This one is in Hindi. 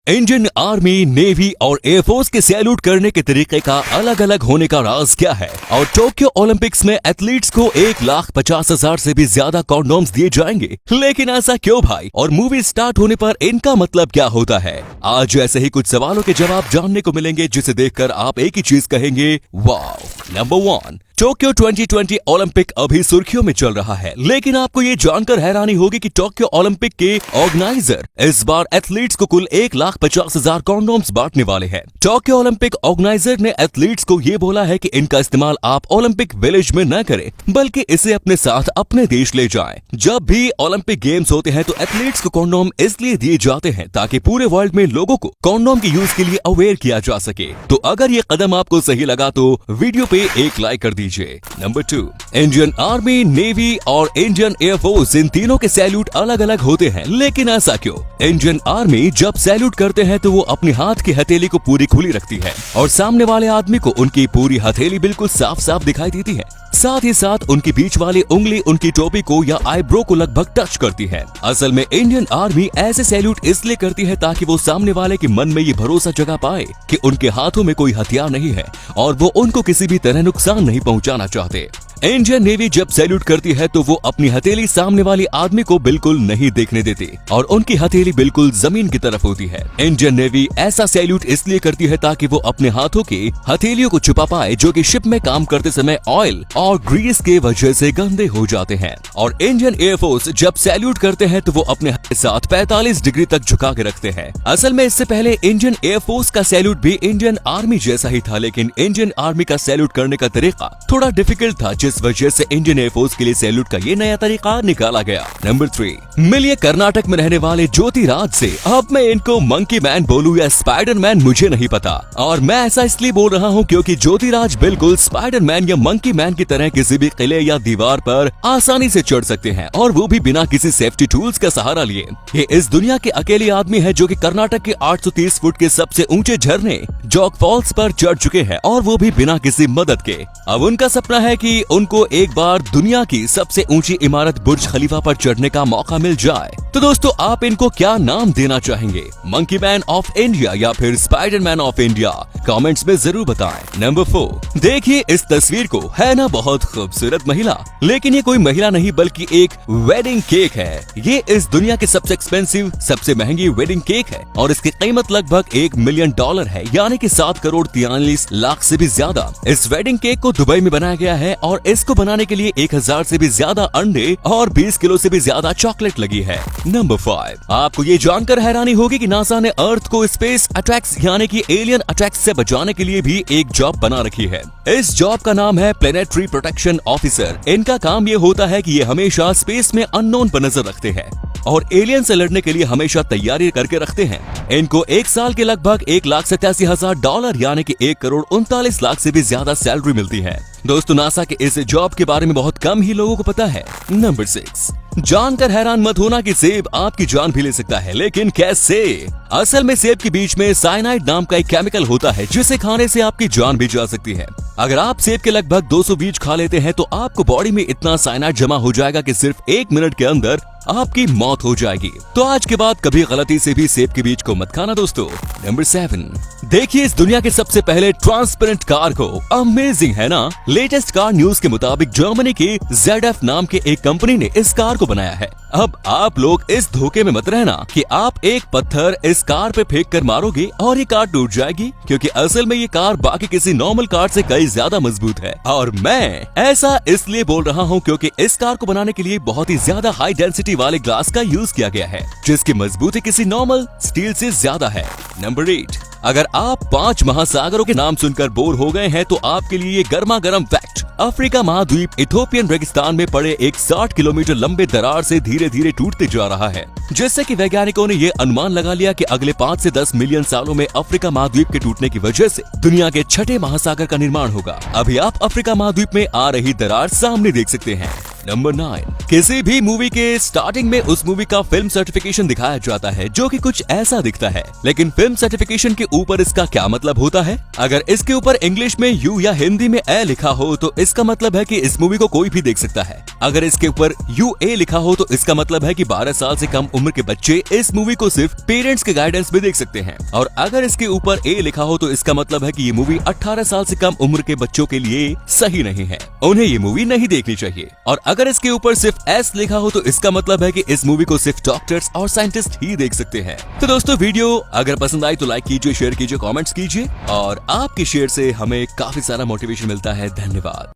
इंडियन आर्मी, नेवी और एयरफोर्स के सैल्यूट करने के तरीके का अलग अलग होने का राज क्या है? और टोक्यो ओलंपिक्स में एथलीट्स को 1,50,000 से भी ज्यादा कॉन्डोम्स दिए जाएंगे, लेकिन ऐसा क्यों भाई? और मूवी स्टार्ट होने पर इनका मतलब क्या होता है? आज ऐसे ही कुछ सवालों के जवाब जानने को मिलेंगे, जिसे देखकर आप एक ही चीज कहेंगे, वाव। नंबर 1, टोक्यो 2020 ओलंपिक अभी सुर्खियों में चल रहा है, लेकिन आपको ये जानकर हैरानी होगी कि टोक्यो ओलंपिक के ऑर्गेनाइजर इस बार एथलीट्स को कुल 1,50,000 कॉन्डोम्स बांटने वाले हैं। टोक्यो ओलंपिक ऑर्गेनाइजर ने एथलीट्स को ये बोला है कि इनका इस्तेमाल आप ओलंपिक विलेज में न करें, बल्कि इसे अपने साथ अपने देश ले जाएं। जब भी ओलंपिक गेम्स होते हैं तो एथलीट्स को कॉन्डोम इसलिए दिए जाते हैं ताकि पूरे वर्ल्ड में लोगों को कॉन्डोम के यूज के लिए अवेयर किया जा सके। तो अगर ये कदम आपको सही लगा तो वीडियो पे एक लाइक कर दीजिए। नंबर 2, इंडियन आर्मी, नेवी और इंडियन एयरफोर्स, इन तीनों के सैल्यूट अलग अलग होते हैं, लेकिन ऐसा क्यों? इंडियन आर्मी जब सैल्यूट करते हैं तो वो अपने हाथ की हथेली को पूरी खुली रखती है और सामने वाले आदमी को उनकी पूरी हथेली बिल्कुल साफ साफ दिखाई देती है। साथ ही साथ उनकी बीच वाली उंगली उनकी टोपी को या आईब्रो को लगभग टच करती है। असल में इंडियन आर्मी ऐसे सैल्यूट इसलिए करती है ताकि वो सामने वाले के मन में ये भरोसा जगा पाए कि उनके हाथों में कोई हथियार नहीं है और वो उनको किसी भी तरह नुकसान नहीं पहुंचाना चाहते। इंडियन नेवी जब सैल्यूट करती है तो वो अपनी हथेली सामने वाले आदमी को बिल्कुल नहीं देखने देती और उनकी हथेली बिल्कुल जमीन की तरफ होती है। इंडियन नेवी ऐसा सैल्यूट इसलिए करती है ताकि वो अपने हाथों की हथेलियों को छुपा पाए, जो कि शिप में काम करते समय ऑयल और ग्रीस के वजह से गंदे हो जाते हैं। और इंडियन एयरफोर्स जब सैल्यूट करते हैं तो वो अपने साथ 45 डिग्री तक झुका के रखते हैं। असल में इससे पहले इंडियन एयरफोर्स का सैल्यूट भी इंडियन आर्मी जैसा ही था, लेकिन इंडियन आर्मी का सैल्यूट करने का तरीका थोड़ा डिफिकल्ट था, जिस वजह से इंडियन एयरफोर्स के लिए सैल्यूट का ये नया तरीका निकाला गया। नंबर 3, मिलिए कर्नाटक में रहने वाले ज्योतिराज से। अब मैं इनको मंकी मैन बोलूं या स्पाइडर मैन मुझे नहीं पता, और मैं ऐसा इसलिए बोल रहा हूं क्योंकि ज्योतिराज बिल्कुल स्पाइडर मैन या मंकी मैन की तरह किसी भी किले या दीवार पर आसानी से चढ़ सकते हैं, और वो भी बिना किसी सेफ्टी टूल्स का सहारा लिए। ये इस दुनिया के अकेले आदमी है जो कि कर्नाटक के 830 फुट के सबसे ऊंचे झरने जॉग फॉल्स पर चढ़ चुके हैं, और वो भी बिना किसी मदद के। अब उनका सपना है कि उनको एक बार दुनिया की सबसे ऊंची इमारत बुर्ज खलीफा पर चढ़ने का मौका मिल जाए। तो दोस्तों, आप इनको क्या नाम देना चाहेंगे? मंकी मैन ऑफ इंडिया या फिर spider man of India? Comments में जरूर बताएं। नंबर 4, देखिए इस तस्वीर को, है ना बहुत खूबसूरत महिला, लेकिन ये कोई महिला नहीं बल्कि एक वेडिंग केक है। ये इस दुनिया के सबसे एक्सपेंसिव, सबसे महंगी वेडिंग केक है और इसकी कीमत लगभग $1 मिलियन है, यानी कि 7,43,00,000 से भी ज्यादा। इस वेडिंग केक को दुबई में बनाया गया है और इसको बनाने के लिए 1,000 से भी ज्यादा अंडे और 20 किलो से भी ज्यादा चॉकलेट लगी है। नंबर 5, आपको ये जानकर हैरानी होगी कि नासा ने अर्थ को स्पेस अटैक्स यानी कि एलियन अटैक्स से बचाने के लिए भी एक जॉब बना रखी है। इस जॉब का नाम है प्लेनेटरी प्रोटेक्शन ऑफिसर। इनका काम ये होता है कि ये हमेशा स्पेस में अननोन पर नजर रखते हैं और एलियन से लड़ने के लिए हमेशा तैयारी करके रखते हैं। इनको एक साल के लगभग $1,87,000 यानी कि 1,39,00,000 से भी ज्यादा सैलरी मिलती है। दोस्तों, नासा के इस जॉब के बारे में बहुत कम ही लोगों को पता है। नंबर 6, जानकर हैरान मत होना कि सेब आपकी जान भी ले सकता है, लेकिन कैसे? असल में सेब के बीच में साइनाइड नाम का एक केमिकल होता है जिसे खाने से आपकी जान भी जा सकती है। अगर आप सेब के लगभग 200 बीज खा लेते हैं तो आपको बॉडी में इतना साइनाइड जमा हो जाएगा कि सिर्फ 1 मिनट के अंदर आपकी मौत हो जाएगी। तो आज के बाद कभी गलती से भी सेब के बीज को मत खाना दोस्तों। नंबर 7, देखिए इस दुनिया के सबसे पहले ट्रांसपेरेंट कार को। अमेजिंग है ना? लेटेस्ट कार न्यूज के मुताबिक जर्मनी की ZF नाम के एक कंपनी ने इस कार को बनाया है। अब आप लोग इस धोखे में मत रहना कि आप एक पत्थर इस कार पे फेंक कर मारोगे और ये कार टूट जाएगी, क्योंकि असल में ये कार बाकी किसी नॉर्मल कार से कई ज्यादा मजबूत है। और मैं ऐसा इसलिए बोल रहा हूँ क्योंकि इस कार को बनाने के लिए बहुत ही ज्यादा हाई डेंसिटी वाले ग्लास का यूज किया गया है, जिसकी मजबूती किसी नॉर्मल स्टील से ज्यादा है। नंबर 8, अगर आप 5 महासागरों के नाम सुनकर बोर हो गए हैं तो आपके लिए ये गर्मा गर्म फैक्ट। अफ्रीका महाद्वीप इथोपियन रेगिस्तान में पड़े एक 60 किलोमीटर लंबे दरार से धीरे धीरे टूटते जा रहा है, जिससे कि वैज्ञानिकों ने ये अनुमान लगा लिया कि अगले 5 से 10 मिलियन सालों में अफ्रीका महाद्वीप के टूटने की वजह से दुनिया के 6ठे महासागर का निर्माण होगा। अभी आप अफ्रीका महाद्वीप में आ रही दरार सामने देख सकते हैं। नंबर 9, किसी भी मूवी के स्टार्टिंग में उस मूवी का फिल्म सर्टिफिकेशन दिखाया जाता है जो कि कुछ ऐसा दिखता है, लेकिन फिल्म सर्टिफिकेशन के ऊपर इसका क्या मतलब होता है? अगर इसके ऊपर इंग्लिश में यू या हिंदी में ए लिखा हो तो इसका मतलब है कि इस मूवी को कोई भी देख सकता है। अगर इसके ऊपर UA लिखा हो तो इसका मतलब है कि 12 साल से कम उम्र के बच्चे इस मूवी को सिर्फ पेरेंट्स के गाइडेंस में देख सकते हैं। और अगर इसके ऊपर A लिखा हो तो इसका मतलब है कि ये मूवी 18 साल से कम उम्र के बच्चों के लिए सही नहीं है, उन्हें ये मूवी नहीं देखनी चाहिए। और अगर इसके ऊपर सिर्फ S लिखा हो तो इसका मतलब है कि इस मूवी को सिर्फ डॉक्टर्स और साइंटिस्ट ही देख सकते हैं। तो दोस्तों, वीडियो अगर पसंद आई तो लाइक कीजिए, शेयर कीजिए, कमेंट्स कीजिए और आपके शेयर से हमें काफी सारा मोटिवेशन मिलता है। धन्यवाद।